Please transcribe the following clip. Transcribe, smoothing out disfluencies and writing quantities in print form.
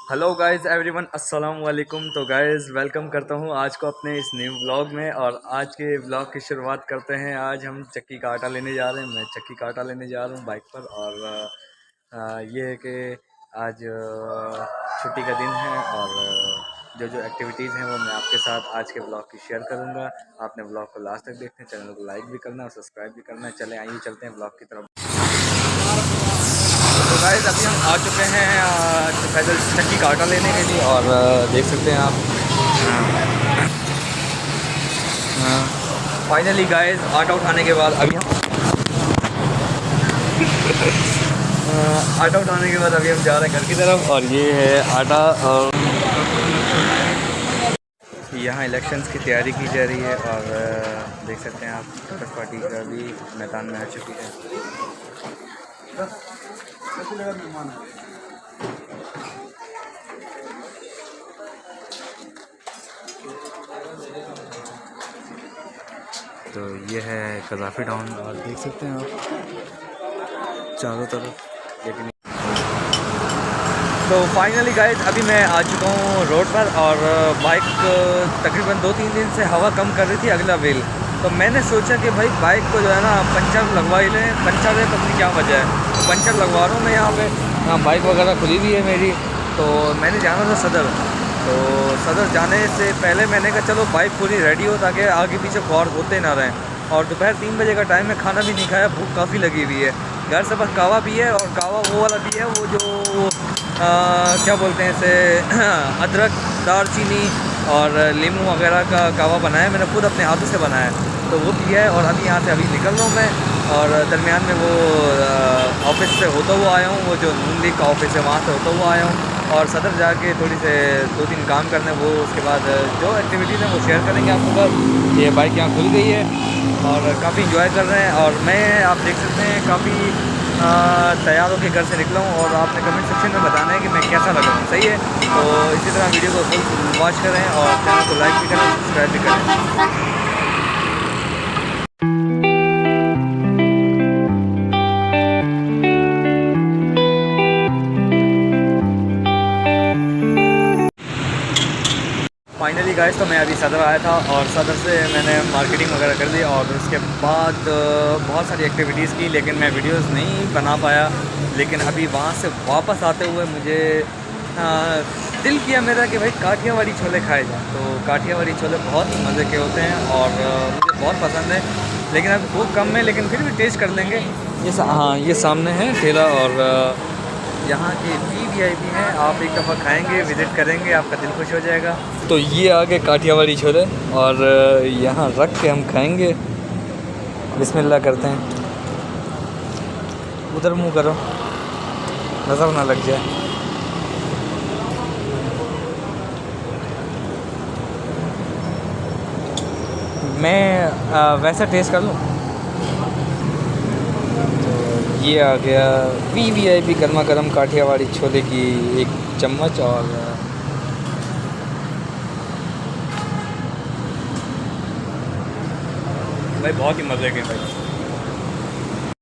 Hello guys everyone, अस्सलाम वालेकुम। तो गाइस वेलकम करता हूँ आज को अपने इस न्यू व्लॉग में। और आज के व्लॉग की शुरुआत करते हैं। आज हम चक्की का आटा लेने जा रहे हैं। मैं चक्की का आटा लेने जा रहा हूँ बाइक पर। और ये है कि आज छुट्टी का दिन है और जो एक्टिविटीज़ हैं वो मैं आपके साथ आज के व्लॉग की शेयर करूँगा। आपने व्लॉग को लास्ट तक देखते हैं, चैनल को लाइक भी करना और सब्सक्राइब भी करना। चले आइए चलते हैं व्लॉग की तरफ। तो गाइस अभी हम आ चुके हैं पैदल चक्की का आटा लेने के लिए। और देख सकते हैं आप फाइनली गाइस आटा उठाने के बाद अभी हम आटा उठाने के बाद अभी हम जा रहे हैं घर की तरफ। और ये है आटा। और यहाँ इलेक्शंस की तैयारी की जा रही है। और देख सकते हैं आप पीपल्स पार्टी का भी मैदान में आ चुकी है। तो ये है कज़ाफ़ी टाउन और देख सकते हैं आप चारों तरफ। लेकिन तो फाइनली गाइस अभी मैं आ चुका हूँ रोड पर। और बाइक तकरीबन 2-3 दिन से हवा कम कर रही थी अगला व्हील। तो मैंने सोचा कि भाई बाइक को जो है ना पंचर लगवा ही लें। पंचर है, पता नहीं क्या वजह है। तो पंचर लगवा रहा हूँ मैं यहाँ पे। हाँ, बाइक वगैरह खुली हुई है मेरी। तो मैंने जाना था सदर। तो सदर जाने से पहले मैंने कहा चलो बाइक पूरी रेडी हो ताकि आगे पीछे फॉर होते ना रहें। और दोपहर 3 बजे का टाइम है, खाना भी नहीं खाया, भूख काफ़ी लगी हुई है। घर से बस कावा भी है। और कावा वो वाला भी है, वो जो क्या बोलते हैं इसे अदरक, दालचीनी और नींबू वगैरह का कावा बनाया है। मैंने खुद अपने हाथों से बनाया है, तो वो पिया है। और अभी यहाँ से अभी निकल रहा हूँ मैं। और दरमियान में वो ऑफिस से होता हुआ आया हूँ, वो जो नून लीग का ऑफिस है वहाँ से होता हुआ आया हूँ। और सदर जाके थोड़ी से 2-3 काम करने, वो उसके बाद जो एक्टिविटीज़ हैं वो शेयर करेंगे आपको। बस ये बाइक यहाँ खुल गई है और काफ़ी इंजॉय कर रहे हैं। और मैं, आप देख सकते हैं, काफ़ी तैयार होकर घर से निकला हूँ। और आपने कमेंट सेक्शन में बताना है कि मैं कैसा लग रहा हूँ। सही है, तो इसी तरह वीडियो को फुल वॉच करें और चैनल को लाइक भी करें, सब्सक्राइब भी करें। फाइनली गाइस तो मैं अभी सदर आया था और सदर से मैंने मार्केटिंग वगैरह कर दी। और उसके बाद बहुत सारी एक्टिविटीज़ की, लेकिन मैं वीडियोस नहीं बना पाया। लेकिन अभी वहाँ से वापस आते हुए मुझे दिल किया मेरा कि भाई काठियावाड़ी छोले खाए जाएँ। तो काठियावाड़ी छोले बहुत मज़े के होते हैं और मुझे बहुत पसंद है। लेकिन अभी बहुत कम है, लेकिन फिर भी टेस्ट कर लेंगे। हाँ, ये सामने है ठेला। और यहाँ के VIP हैं, आप एक दफ़ा खाएंगे, विज़िट करेंगे, आपका दिल खुश हो जाएगा। तो ये आगे काठियावाड़ी छोले और यहाँ रख के हम खाएंगे। बिस्मिल्लाह करते हैं। उधर मुँह करो, नज़र ना लग जाए। मैं वैसा टेस्ट कर लूँ। ये आ गया VIP गर्मा गर्म काठियावाड़ी छोले की 1 चम्मच। और भाई बहुत ही मज़े के भाई।